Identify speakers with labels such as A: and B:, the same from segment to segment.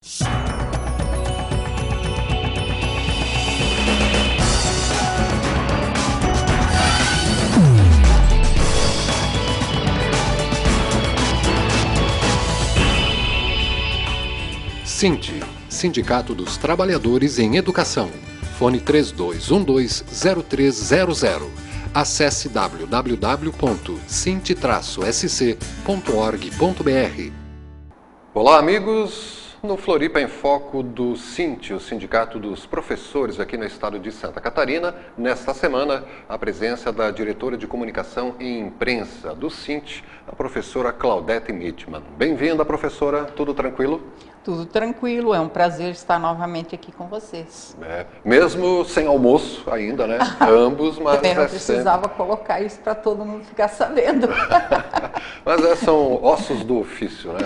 A: SINT, Sindicato dos Trabalhadores em Educação. Fone 3212-0300. Acesse www.sint-sc.org.br. Olá, amigos! No Floripa em Foco do SINT, o Sindicato dos Professores aqui no estado de Santa Catarina, nesta semana, a presença da diretora de Comunicação e Imprensa do SINT, a professora Claudete Mitman. Bem-vinda, professora. Tudo tranquilo?
B: Tudo tranquilo, é um prazer estar novamente aqui com vocês.
A: Mesmo sem almoço ainda, né? Ambos, mas
B: também não precisava colocar isso para todo mundo ficar sabendo.
A: Mas são ossos do ofício, né?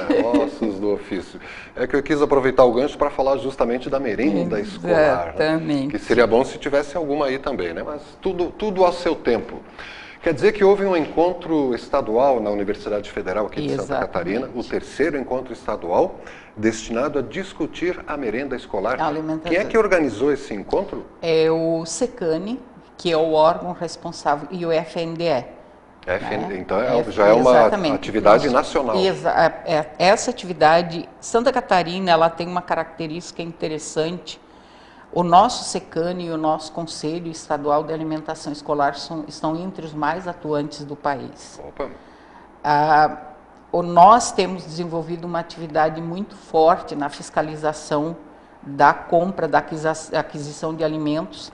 A: Ossos do ofício. É que eu quis aproveitar o gancho para falar justamente da merenda escolar.
B: Exatamente.
A: Né? Que seria bom se tivesse alguma aí também, né? Mas tudo ao seu tempo. Quer dizer que houve um encontro estadual na Universidade Federal aqui de Santa Catarina, o terceiro encontro estadual, destinado a discutir a merenda escolar. Quem é que organizou esse encontro?
B: É o SECANI, que é o órgão responsável, e o FNDE.
A: Então já é uma atividade nacional.
B: Essa atividade, Santa Catarina, ela tem uma característica interessante. O nosso SECANI e o nosso Conselho Estadual de Alimentação Escolar estão entre os mais atuantes do país.
A: Opa.
B: Nós temos desenvolvido uma atividade muito forte na fiscalização da compra, da aquisição de alimentos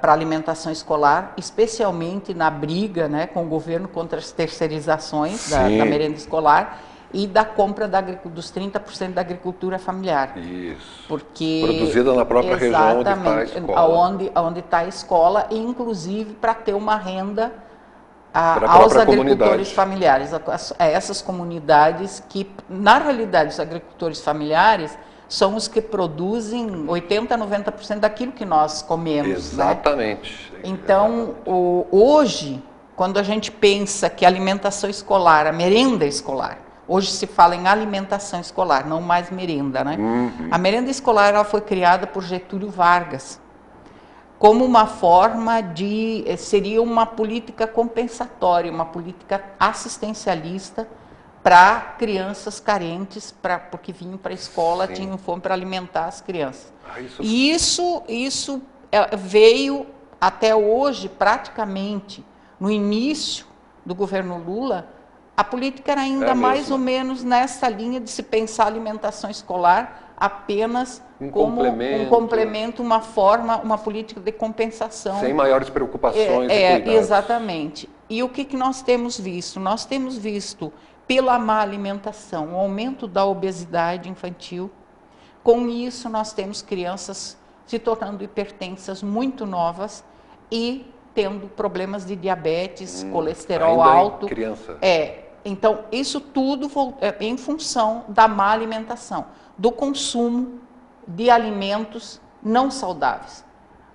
B: para alimentação escolar, especialmente na briga, né, com o governo contra as terceirizações da merenda escolar e da compra dos 30% da agricultura familiar.
A: Isso.
B: Porque,
A: produzida na própria região onde está a escola.
B: Onde está a escola, e inclusive para ter uma renda aos agricultores familiares, a essas comunidades que, na realidade, os agricultores familiares são os que produzem 80% a 90% daquilo que nós comemos.
A: Exatamente.
B: Né? Então, hoje, quando a gente pensa que a alimentação escolar, a merenda escolar, hoje se fala em alimentação escolar, não mais merenda, né? A merenda escolar ela foi criada por Getúlio Vargas como uma forma seria uma política compensatória, uma política assistencialista para crianças carentes, porque vinham para a escola, tinham fome para alimentar as crianças. E isso veio até hoje, praticamente, no início do governo Lula, a política era ainda mais ou menos nessa linha de se pensar a alimentação escolar apenas como um complemento, uma forma, uma política de compensação.
A: Sem maiores preocupações e cuidados.
B: Exatamente. E o que nós temos visto? Nós temos visto, pela má alimentação, o aumento da obesidade infantil. Com isso, nós temos crianças se tornando hipertensas muito novas e tendo problemas de diabetes, colesterol alto.
A: Criança.
B: Então, isso tudo em função da má alimentação, do consumo de alimentos não saudáveis,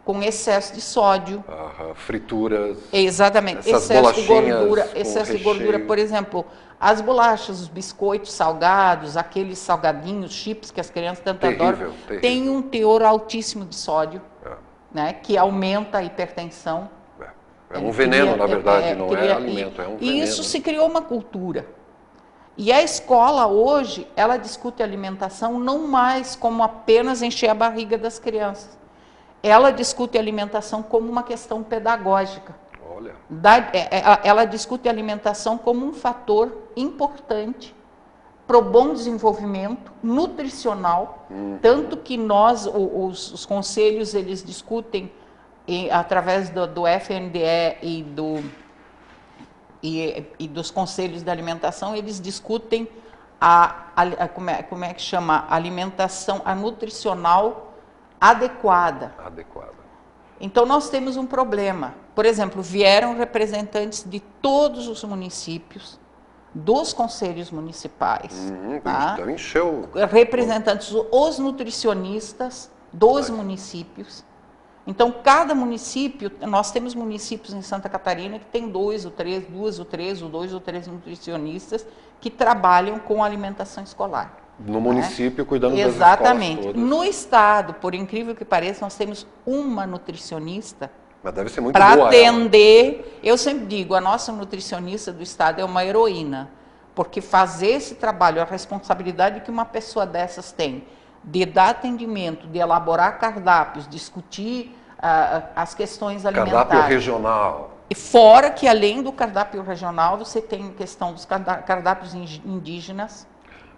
B: com excesso de sódio.
A: Frituras.
B: Exatamente. Excesso de gordura, por exemplo, as bolachas, os biscoitos salgados, aqueles salgadinhos, chips que as crianças tanto adoram, têm um teor altíssimo de sódio, né, que aumenta a hipertensão.
A: É um veneno, na verdade, não é alimento, é um veneno.
B: E isso se criou uma cultura. E a escola hoje, ela discute alimentação não mais como apenas encher a barriga das crianças. Ela discute alimentação como uma questão pedagógica.
A: Olha.
B: Ela discute alimentação como um fator importante para o bom desenvolvimento nutricional, tanto que os conselhos, eles discutem através do FNDE e dos conselhos de alimentação, eles discutem como é que chama? Alimentação, a nutricional adequada. Então, nós temos um problema. Por exemplo, vieram representantes de todos os municípios, dos conselhos municipais, representantes, os nutricionistas dos municípios. Então, cada município, nós temos municípios em Santa Catarina que tem duas ou três nutricionistas que trabalham com alimentação escolar.
A: No município, cuidando das escolas
B: Exatamente.
A: todas.
B: No estado, por incrível que pareça, nós temos uma nutricionista
A: Mas deve ser muito
B: para
A: boa
B: atender. Eu sempre digo, a nossa nutricionista do estado é uma heroína, porque fazer esse trabalho, a responsabilidade que uma pessoa dessas tem, de dar atendimento, de elaborar cardápios, discutir as questões alimentares.
A: Cardápio regional.
B: E fora que, além do cardápio regional, você tem a questão dos cardápios indígenas,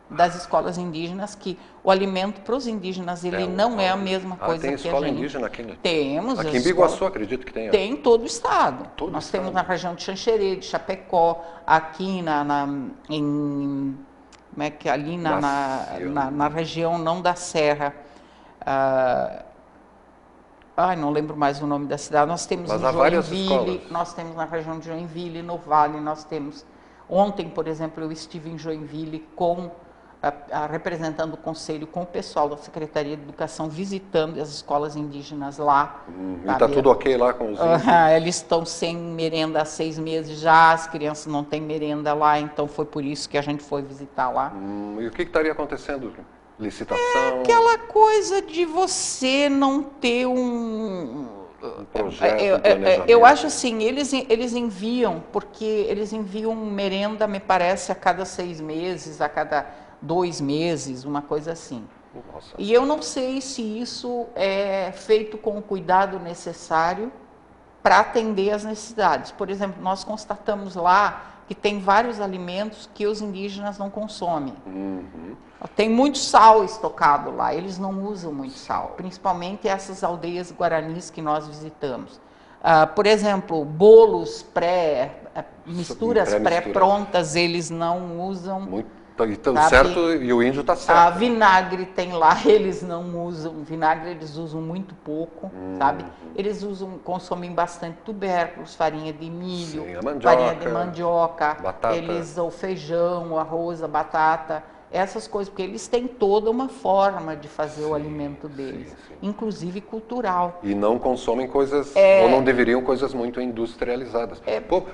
B: das escolas indígenas, que o alimento para os indígenas, ele não é a mesma coisa que a gente.
A: Tem escola indígena aqui, né?
B: Temos.
A: Aqui em Biguaçu, acredito que tem.
B: Tem em todo o estado.
A: Nós
B: temos na região de Xanxerê, de Chapecó, aqui como é que ali na região não da Serra. Não lembro mais o nome da cidade. Nós temos em Joinville, nós temos na região de Joinville, no Vale, nós temos. Ontem, por exemplo, eu estive em Joinville representando o conselho com o pessoal da Secretaria de Educação, visitando as escolas indígenas lá.
A: E está tudo ok lá com os índios?
B: Eles estão sem merenda há 6 meses já, as crianças não têm merenda lá, então foi por isso que a gente foi visitar lá.
A: E o que estaria acontecendo? Licitação?
B: É aquela coisa de você não ter um projeto, eu acho assim, eles enviam, porque eles enviam merenda, me parece, a cada 6 meses, a cada 2 meses, uma coisa assim.
A: Nossa.
B: E eu não sei se isso é feito com o cuidado necessário para atender as necessidades. Por exemplo, nós constatamos lá que tem vários alimentos que os indígenas não consomem. Tem muito sal estocado lá, eles não usam muito sal, principalmente essas aldeias guaranis que nós visitamos. Por exemplo, bolos misturas pré-prontas, eles não usam.
A: Então, certo, e o índio está certo.
B: Vinagre tem lá, eles não usam. Vinagre eles usam muito pouco, sabe? Eles consomem bastante tubérculos, farinha de milho, farinha de mandioca, batata. O feijão, o arroz, a batata, essas coisas, porque eles têm toda uma forma de fazer o alimento deles, inclusive cultural.
A: E não consomem coisas, ou não deveriam coisas muito industrializadas.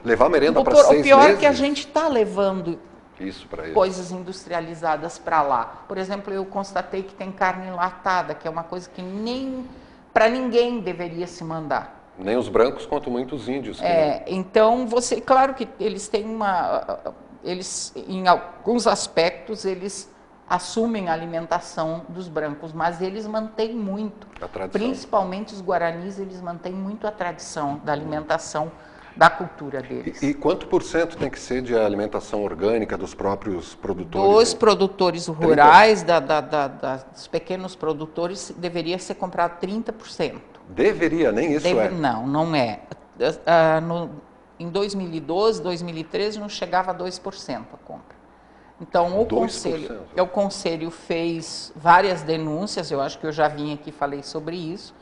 A: Levar merenda para 6 meses...
B: O pior é que a gente está levando
A: isso para eles.
B: Coisas industrializadas para lá. Por exemplo, eu constatei que tem carne enlatada, que é uma coisa que nem para ninguém deveria se mandar.
A: Nem os brancos, quanto muitos índios.
B: Então, claro que eles têm em alguns aspectos, eles assumem a alimentação dos brancos, mas eles mantêm muito, principalmente os guaranis, eles mantêm muito a tradição da alimentação, da cultura deles.
A: E quanto % tem que ser de alimentação orgânica dos próprios produtores?
B: Dos produtores rurais, dos pequenos produtores, deveria ser comprado 30%.
A: Deveria, nem isso é?
B: Não é. Em 2012, 2013, não chegava a 2% a compra. Então, o conselho fez várias denúncias, eu acho que eu já vim aqui e falei sobre isso,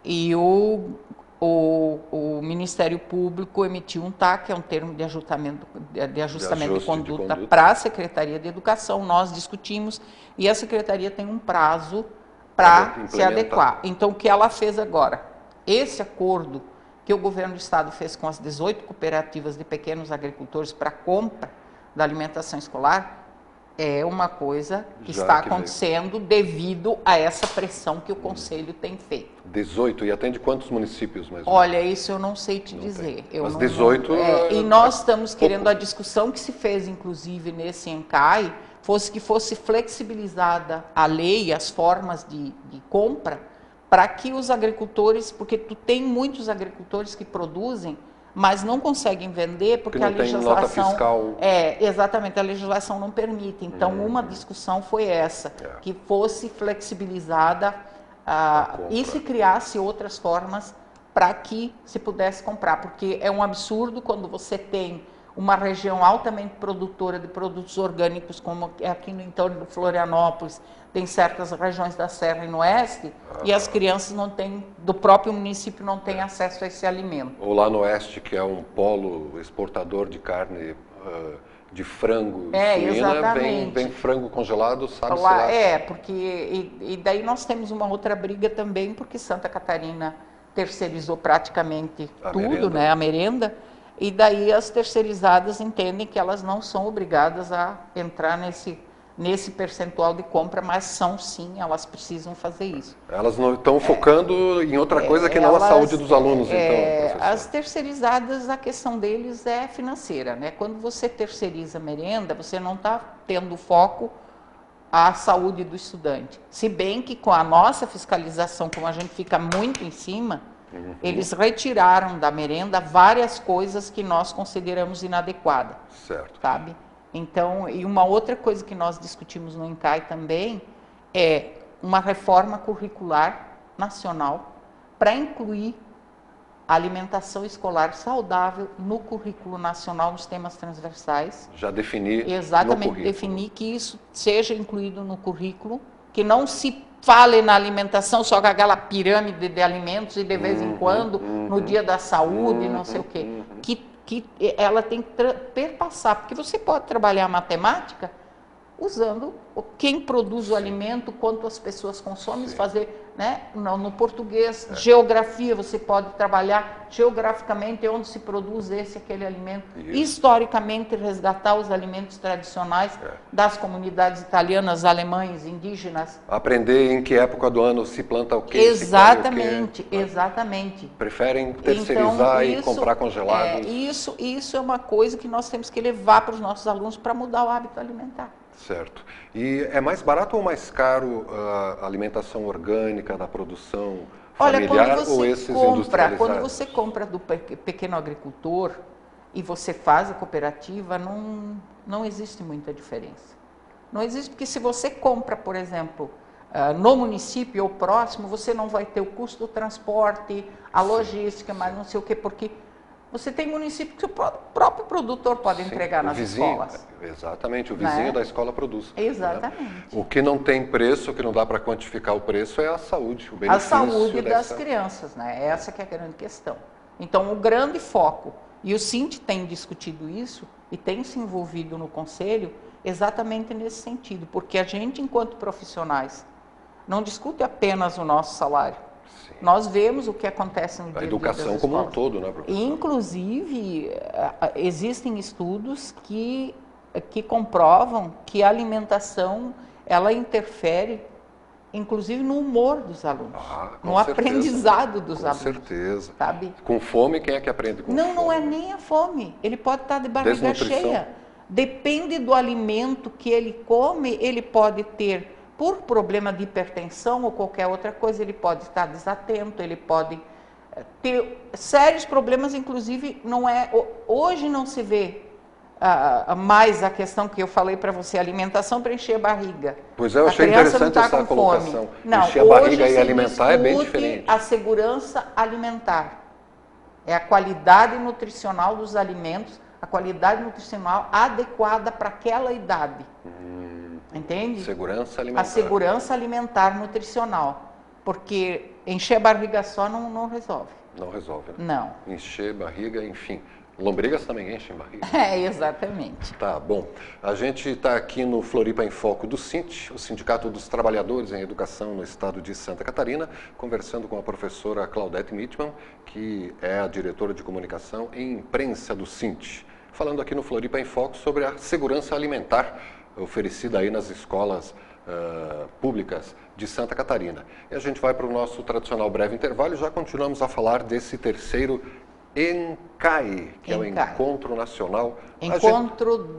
B: e o Ministério Público emitiu um TAC, que é um termo de ajustamento de conduta para a Secretaria de Educação. Nós discutimos e a Secretaria tem um prazo para se adequar. Então, o que ela fez agora? Esse acordo que o governo do estado fez com as 18 cooperativas de pequenos agricultores para compra da alimentação escolar é uma coisa que está acontecendo devido a essa pressão que o Conselho tem feito.
A: 18, e atende quantos municípios mais ou menos?
B: Olha, isso eu não sei te dizer.
A: Mas 18...
B: E nós estamos querendo a discussão que se fez, inclusive, nesse ENCAI, que fosse flexibilizada a lei, as formas de compra, para que os agricultores, porque tu tem muitos agricultores que produzem, mas não conseguem vender porque a legislação...
A: Nota fiscal.
B: Exatamente, a legislação não permite. Então, uma discussão foi essa, que fosse flexibilizada e se criasse outras formas para que se pudesse comprar, porque é um absurdo quando você tem uma região altamente produtora de produtos orgânicos, como aqui no entorno de Florianópolis, tem certas regiões da Serra e no Oeste, e as crianças do próprio município não têm acesso a esse alimento.
A: Ou lá no Oeste, que é um polo exportador de carne de frango e suína, vem frango congelado, sabe-se lá.
B: Porque... E daí nós temos uma outra briga também, porque Santa Catarina terceirizou praticamente tudo, né, a merenda, e daí as terceirizadas entendem que elas não são obrigadas a entrar nesse percentual de compra, mas são sim, elas precisam fazer isso.
A: Elas não estão focando em outra coisa que não a saúde dos alunos, então, professor.
B: As terceirizadas, a questão deles é financeira, né? Quando você terceiriza a merenda, você não está tendo foco à saúde do estudante. Se bem que com a nossa fiscalização, como a gente fica muito em cima, eles retiraram da merenda várias coisas que nós consideramos inadequadas.
A: Certo.
B: Sabe? Então, e uma outra coisa que nós discutimos no INCAE também é uma reforma curricular nacional para incluir a alimentação escolar saudável no currículo nacional, nos temas transversais.
A: Já definir
B: exatamente, definir que isso seja incluído no currículo, que não se fale na alimentação só com aquela pirâmide de alimentos e de vez em quando, no dia da saúde, não sei o quê. Que ela tem que perpassar, porque você pode trabalhar matemática usando quem produz o alimento, quanto as pessoas consomem, fazer, né, no português, geografia, você pode trabalhar geograficamente onde se produz aquele alimento, historicamente resgatar os alimentos tradicionais das comunidades italianas, alemães, indígenas.
A: Aprender em que época do ano se planta o quê?
B: Exatamente, exatamente.
A: Preferem terceirizar e comprar congelados.
B: Isso é uma coisa que nós temos que levar para os nossos alunos para mudar o hábito alimentar.
A: Certo. E é mais barato ou mais caro a alimentação orgânica da produção familiar ou esses industrializados?
B: Quando você compra do pequeno agricultor e você faz a cooperativa, não existe muita diferença. Não existe, porque se você compra, por exemplo, no município ou próximo, você não vai ter o custo do transporte, a logística, mas não sei o quê, porque você tem município que o próprio produtor pode entregar nas escolas.
A: Exatamente, o vizinho da escola produz.
B: Exatamente.
A: Né? O que não tem preço, o que não dá para quantificar o preço é a saúde, o benefício.
B: A saúde das crianças, né? Essa que é a grande questão. Então, o grande foco, e o Cinti tem discutido isso e tem se envolvido no Conselho exatamente nesse sentido, porque a gente, enquanto profissionais, não discute apenas o nosso salário. Nós vemos o que acontece no dia a dia das escolas. A educação como um todo, né, professor? Inclusive, existem estudos que comprovam que a alimentação, ela interfere, inclusive, no humor dos alunos, no aprendizado dos alunos. Com
A: certeza.
B: Sabe?
A: Com fome, quem é que aprende com fome?
B: Não é nem a fome. Ele pode estar de barriga cheia. Depende do alimento que ele come, ele pode ter, por problema de hipertensão ou qualquer outra coisa, ele pode estar desatento, ele pode ter sérios problemas, inclusive, hoje não se vê mais a questão que eu falei para você, alimentação para encher a barriga.
A: Pois é, eu achei interessante essa colocação.
B: Não,
A: encher a barriga e alimentar é bem diferente.
B: A segurança alimentar é a qualidade nutricional dos alimentos, a qualidade nutricional adequada para aquela idade. Entende?
A: Segurança alimentar.
B: A segurança alimentar nutricional. Porque encher a barriga só não resolve.
A: Não resolve, né?
B: Não.
A: Encher barriga, enfim. Lombrigas também enchem barriga.
B: Exatamente.
A: Tá, bom. A gente está aqui no Floripa em Foco do Cinti, o Sindicato dos Trabalhadores em Educação no Estado de Santa Catarina, conversando com a professora Claudete Mitman, que é a diretora de comunicação e imprensa do Cinti. Falando aqui no Floripa em Foco sobre a segurança alimentar oferecida aí nas escolas públicas de Santa Catarina. E a gente vai para o nosso tradicional breve intervalo e já continuamos a falar desse terceiro ENCAE, que é o Encontro Nacional.
B: Encontro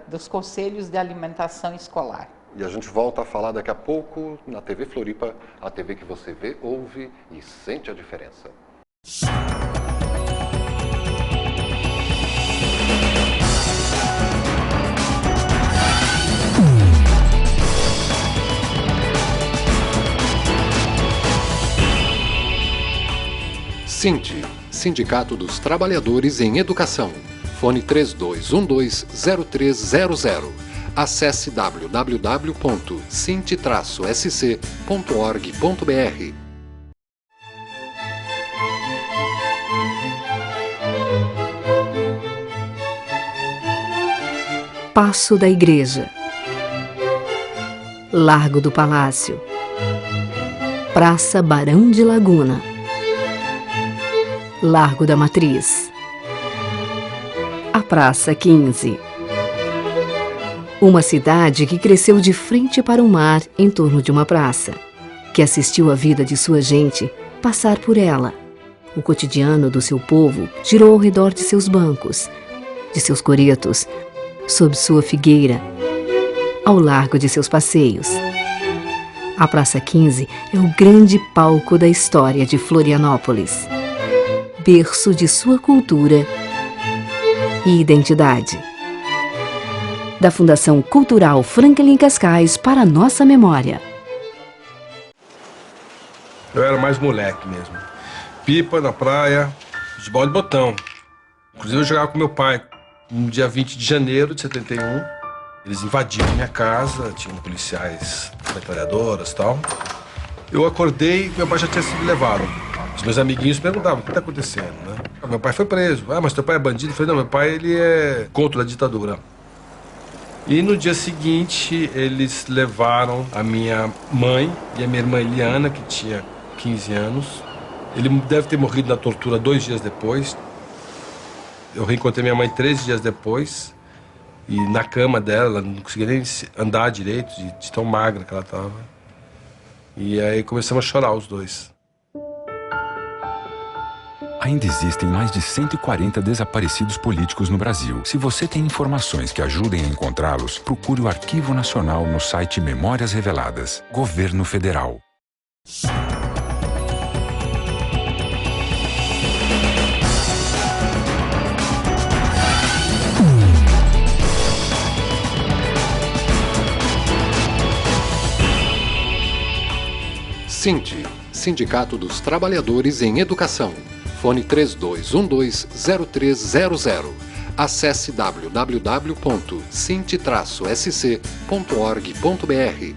B: dos Conselhos de Alimentação Escolar.
A: E a gente volta a falar daqui a pouco na TV Floripa, a TV que você vê, ouve e sente a diferença. Cinti, Sindicato dos Trabalhadores em Educação. Fone 3212-0300. Acesse www.cinti-sc.org.br.
C: Paço da Igreja, Largo do Palácio, Praça Barão de Laguna, Largo da Matriz, a Praça 15, Uma cidade que cresceu de frente para o mar em torno de uma praça, que assistiu a vida de sua gente passar por ela. O cotidiano do seu povo girou ao redor de seus bancos, de seus coretos, sob sua figueira, ao largo de seus passeios. A Praça 15 é o grande palco da história de Florianópolis, berço de sua cultura e identidade. Da Fundação Cultural Franklin Cascais para a nossa memória.
D: Eu era mais moleque mesmo. Pipa na praia, futebol de botão. Inclusive eu jogava com meu pai no dia 20 de janeiro de 71. Eles invadiram minha casa, tinham policiais, metralhadoras e tal. Eu acordei e meu pai já tinha sido levado. Os meus amiguinhos perguntavam, o que está acontecendo, né? Meu pai foi preso. Ah, mas teu pai é bandido? Eu falei, não, meu pai ele é contra a ditadura. E no dia seguinte, eles levaram a minha mãe e a minha irmã Eliana, que tinha 15 anos. Ele deve ter morrido na tortura 2 dias depois. Eu reencontrei minha mãe 13 dias depois. E na cama dela, ela não conseguia nem andar direito, de tão magra que ela estava. E aí começamos a chorar os dois.
E: Ainda existem mais de 140 desaparecidos políticos no Brasil. Se você tem informações que ajudem a encontrá-los, procure o Arquivo Nacional no site Memórias Reveladas. Governo Federal.
A: SINTE, Sindicato dos Trabalhadores em Educação. Fone 3212-0300. Acesse www.sinte-sc.org.br.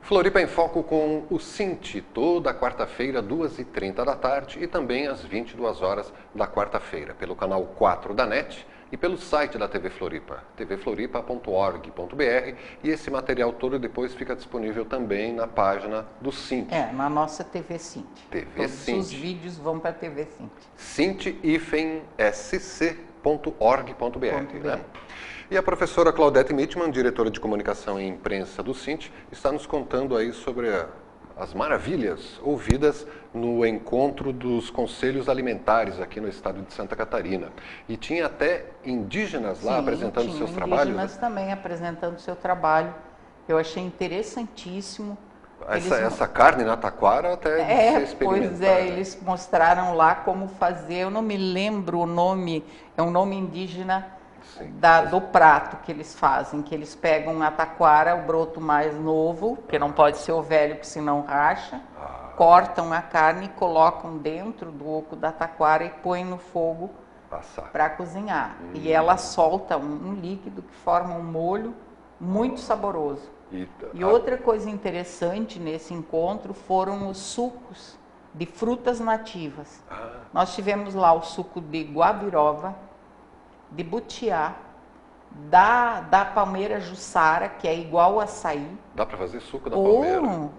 A: Floripa em Foco com o SINTE, toda quarta-feira, 2h30 da tarde e também às 22 horas da quarta-feira, pelo canal 4 da NET e pelo site da TV Floripa, tvfloripa.org.br, e esse material todo depois fica disponível também na página do SINTE.
B: Na nossa TV SINTE.
A: TV
B: Todos
A: SINTE.
B: os vídeos vão para a TV SINTE.
A: sinte-sc.org.br, né? E a professora Claudete Mitman, diretora de comunicação e imprensa do SINTE, está nos contando aí sobre as maravilhas ouvidas no encontro dos conselhos alimentares aqui no estado de Santa Catarina. E tinha até indígenas lá apresentando seus trabalhos.
B: Indígenas também apresentando seu trabalho. Eu achei interessantíssimo.
A: Essa carne na taquara até ser experimentada.
B: Pois é, eles mostraram lá como fazer. Eu não me lembro o nome, é um nome indígena. Sim. Do prato que eles fazem, que eles pegam a taquara, o broto mais novo, que não pode ser o velho, porque senão racha, cortam a carne e colocam dentro do oco da taquara e põem no fogo para cozinhar. E ela solta um líquido que forma um molho muito saboroso. E outra coisa interessante nesse encontro foram os sucos de frutas nativas. Nós tivemos lá o suco de guabiroba, de butiá, da palmeira jussara, que é igual ao açaí.
A: Dá para fazer suco da palmeira?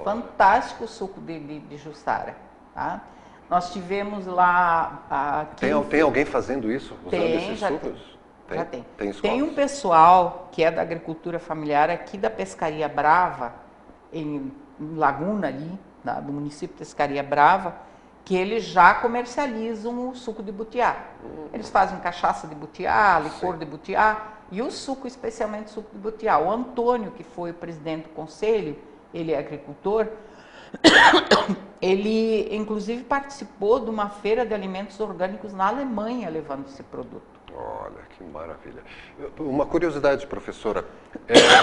B: Fantástico suco de jussara. Tá? Nós tivemos lá...
A: Tem alguém fazendo isso, usando esses sucos?
B: Já tem. Tem um pessoal que é da agricultura familiar aqui da Pescaria Brava, em Laguna ali, do município de Pescaria Brava, que eles já comercializam o suco de butiá. Eles fazem cachaça de butiá, licor de butiá, e o suco, especialmente o suco de butiá. O Antônio, que foi o presidente do conselho, ele é agricultor, ele inclusive participou de uma feira de alimentos orgânicos na Alemanha, levando esse produto.
A: Olha, que maravilha. Uma curiosidade, professora,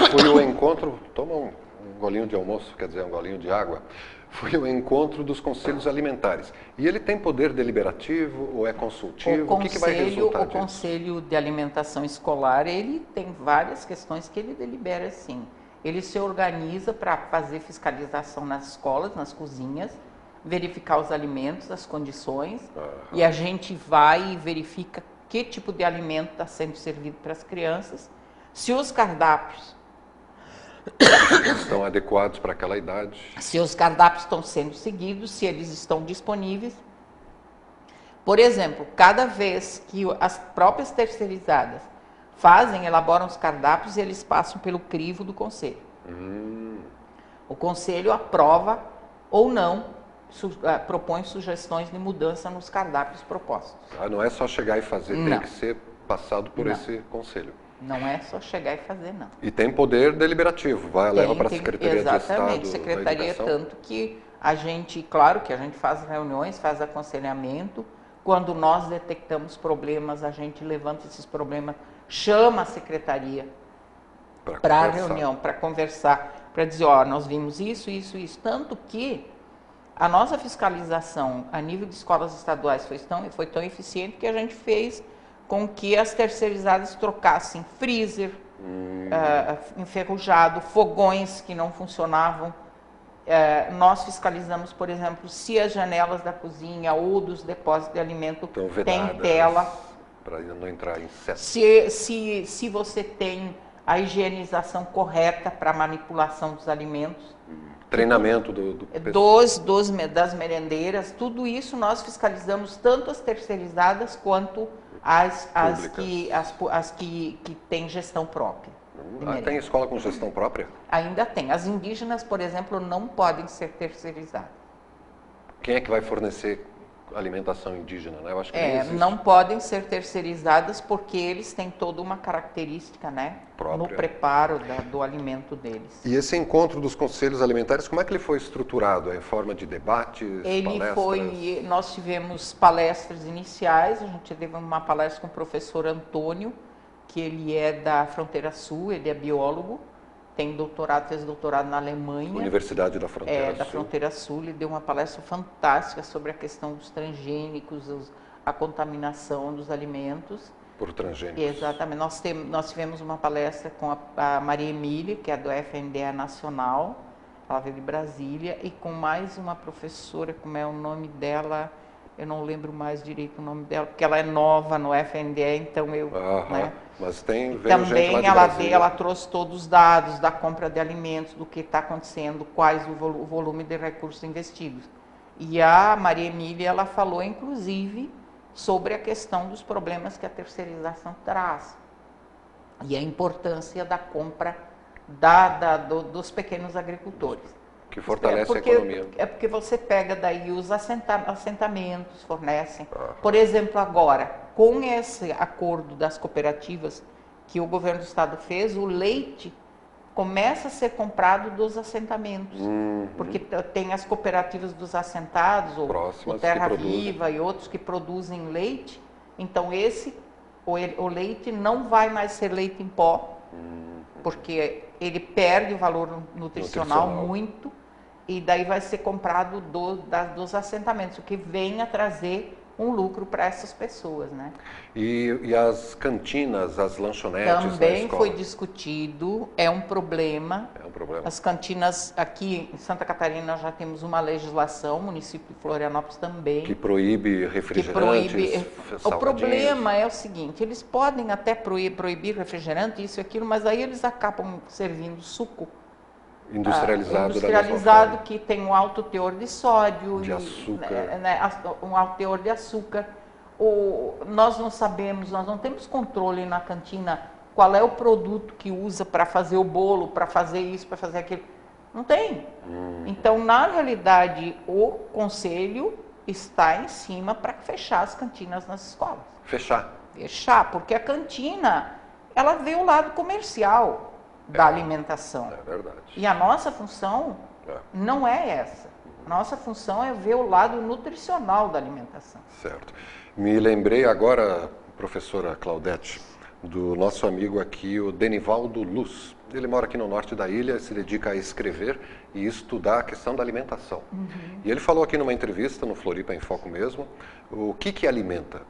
A: foi o encontro, toma um golinho de almoço, quer dizer, um golinho de água, foi o encontro dos conselhos alimentares. E ele tem poder deliberativo ou é consultivo? O que vai resultar disso?
B: O Conselho de Alimentação Escolar, ele tem várias questões que ele delibera, sim. Ele se organiza para fazer fiscalização nas escolas, nas cozinhas, verificar os alimentos, as condições, e a gente vai e verifica que tipo de alimento está sendo servido para as crianças, se os cardápios
A: estão adequados para aquela idade.
B: Se os cardápios estão sendo seguidos, se eles estão disponíveis. Por exemplo, cada vez que as próprias terceirizadas elaboram os cardápios e eles passam pelo crivo do conselho. O conselho aprova ou não, propõe sugestões de mudança nos cardápios propostos.
A: Não é só chegar e fazer, tem que ser passado por esse conselho.
B: Não é só chegar e fazer, não.
A: E tem poder deliberativo, leva para a Secretaria de Estado.
B: Exatamente, Secretaria, tanto que a gente, claro que a gente faz reuniões, faz aconselhamento. Quando nós detectamos problemas, a gente levanta esses problemas, chama a Secretaria para a reunião, para conversar, para dizer, nós vimos isso. Tanto que a nossa fiscalização a nível de escolas estaduais foi tão eficiente que a gente fez com que as terceirizadas trocassem freezer, enferrujado, fogões que não funcionavam. Nós fiscalizamos, por exemplo, se as janelas da cozinha ou dos depósitos de alimento têm tela.
A: Para não entrar inseto.
B: Se você tem a higienização correta para a manipulação dos alimentos.
A: Treinamento
B: das merendeiras, tudo isso nós fiscalizamos, tanto as terceirizadas quanto as que têm gestão própria.
A: Tem escola com gestão própria?
B: Ainda tem. As indígenas, por exemplo, não podem ser terceirizadas.
A: Quem é que vai fornecer alimentação indígena, né? Eu acho que
B: não podem ser terceirizadas porque eles têm toda uma característica, né, no preparo do alimento deles.
A: E esse encontro dos conselhos alimentares, como é que ele foi estruturado? É em forma de debates, palestras?
B: Nós tivemos palestras iniciais, a gente teve uma palestra com o professor Antônio, que ele é da Fronteira Sul, ele é biólogo, fez doutorado na Alemanha.
A: Universidade da Fronteira Sul.
B: Da Fronteira Sul, ele deu uma palestra fantástica sobre a questão dos transgênicos, a contaminação dos alimentos.
A: Por transgênicos.
B: Exatamente. Nós tivemos uma palestra com a Maria Emília, que é do FNDE Nacional, ela veio de Brasília, e com mais uma professora, como é o nome dela, eu não lembro mais direito o nome dela, porque ela é nova no FNDE, então eu...
A: Mas veio
B: também
A: gente lá de
B: ela trouxe todos os dados da compra de alimentos, do que está acontecendo, quais o volume de recursos investidos. E a Maria Emília, ela falou, inclusive, sobre a questão dos problemas que a terceirização traz e a importância da compra dos pequenos agricultores.
A: Que fortalece a economia.
B: Porque você pega daí os assentamentos, fornecem. Por exemplo, agora, com esse acordo das cooperativas que o governo do estado fez, o leite começa a ser comprado dos assentamentos. Porque tem as cooperativas dos assentados, o Terra Viva e outros que produzem leite. Então, o leite não vai mais ser leite em pó, porque ele perde o valor nutricional muito, e daí vai ser comprado dos assentamentos, o que vem a trazer um lucro para essas pessoas, né?
A: E as cantinas, as lanchonetes
B: também foi discutido, é um problema. As cantinas, aqui em Santa Catarina nós já temos uma legislação, o município de Florianópolis também.
A: Que proíbe refrigerantes,
B: o problema é o seguinte, eles podem até proibir refrigerante, isso e aquilo, mas aí eles acabam servindo suco industrializado que tem um alto teor de sódio,
A: de açúcar,
B: um alto teor de açúcar. Nós não sabemos, nós não temos controle na cantina qual é o produto que usa para fazer o bolo, para fazer isso, para fazer aquilo. Não tem. Então, na realidade, o conselho está em cima para fechar as cantinas nas escolas. Fechar, porque a cantina, ela vê o lado comercial da alimentação.
A: É verdade.
B: E a nossa função não é essa. Nossa função é ver o lado nutricional da alimentação.
A: Certo. Me lembrei agora, professora Claudete, do nosso amigo aqui, o Denivaldo Luz. Ele mora aqui no norte da ilha, se dedica a escrever e estudar a questão da alimentação. E ele falou aqui numa entrevista, no Floripa em Foco mesmo, o que alimenta.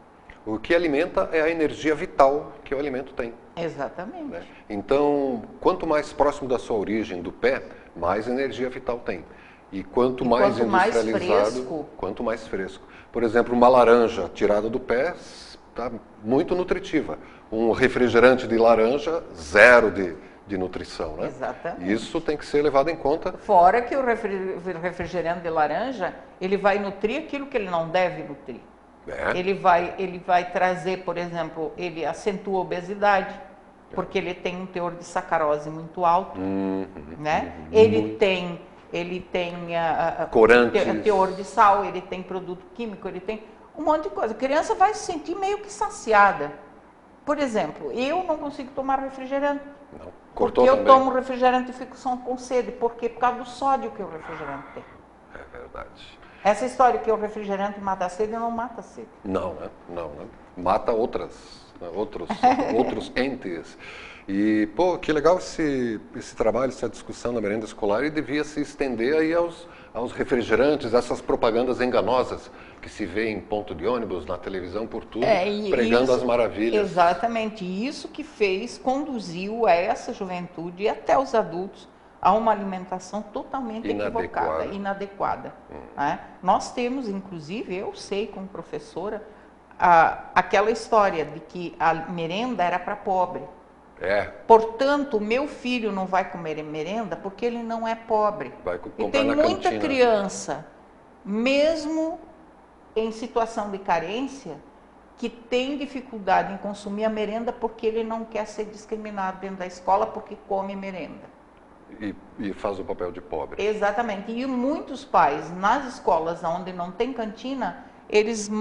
A: O que alimenta é a energia vital que o alimento tem.
B: Exatamente.
A: Né? Então, quanto mais próximo da sua origem, do pé, mais energia vital tem. E quanto mais industrializado, quanto mais fresco. Por exemplo, uma laranja tirada do pé está muito nutritiva. Um refrigerante de laranja, zero de nutrição. Né?
B: Exatamente.
A: Isso tem que ser levado em conta.
B: Fora que o refrigerante de laranja, ele vai nutrir aquilo que ele não deve nutrir. Ele vai trazer, por exemplo, ele acentua a obesidade, porque ele tem um teor de sacarose muito alto, né? Ele tem
A: corantes,
B: teor de sal, ele tem produto químico, ele tem um monte de coisa. A criança vai se sentir meio que saciada. Por exemplo, eu não consigo tomar refrigerante.
A: Não.
B: Porque eu tomo refrigerante e fico só com sede. Por quê? Por causa do sódio que o refrigerante tem.
A: É verdade.
B: Essa história que o refrigerante mata a sede, não mata a sede.
A: Não, né? Não, né? Mata outros entes. E, pô, que legal esse trabalho, essa discussão na merenda escolar, e devia se estender aí aos refrigerantes, essas propagandas enganosas que se vê em ponto de ônibus, na televisão, por tudo, pregando as maravilhas.
B: Exatamente. Isso que conduziu a essa juventude e até os adultos a uma alimentação totalmente equivocada, inadequada. Né? Nós temos, inclusive, eu sei como professora, aquela história de que a merenda era para pobre. Portanto, o meu filho não vai comer merenda porque ele não é pobre. E tem muita criança, mesmo em situação de carência, que tem dificuldade em consumir a merenda porque ele não quer ser discriminado dentro da escola porque come merenda.
A: E faz o papel de pobre.
B: Exatamente. E muitos pais, nas escolas onde não tem cantina, eles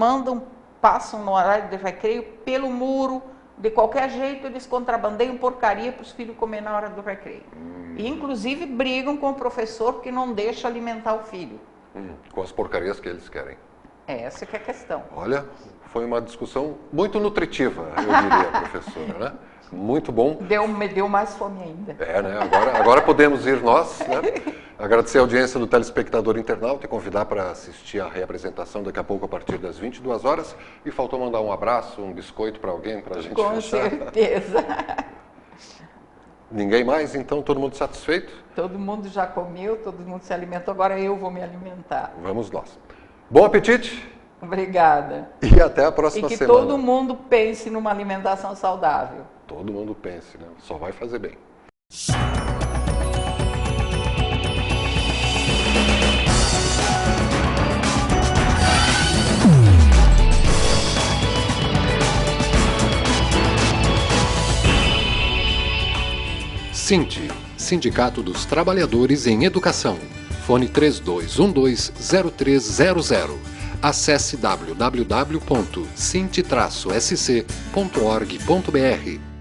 B: passam no horário de recreio pelo muro, de qualquer jeito eles contrabandeiam porcaria para os filhos comer na hora do recreio. E inclusive brigam com o professor que não deixa alimentar o filho.
A: Com as porcarias que eles querem.
B: Essa que é a questão.
A: Olha, foi uma discussão muito nutritiva, eu diria, professora, né? Muito bom.
B: Me deu mais fome ainda.
A: Né? Agora podemos ir nós, né? Agradecer a audiência do telespectador internauta e convidar para assistir a reapresentação daqui a pouco a partir das 22 horas. E faltou mandar um abraço, um biscoito para alguém, para a gente fechar.
B: Com certeza.
A: Ninguém mais? Então, todo mundo satisfeito?
B: Todo mundo já comeu, todo mundo se alimentou, agora eu vou me alimentar.
A: Vamos nós. Bom apetite!
B: Obrigada.
A: E até a próxima semana.
B: E que todo mundo pense numa alimentação saudável.
A: Todo mundo pense, né? Só vai fazer bem. Sinti, Sindicato dos Trabalhadores em Educação. Fone 3212-0300. Acesse www.sinti-sc.org.br.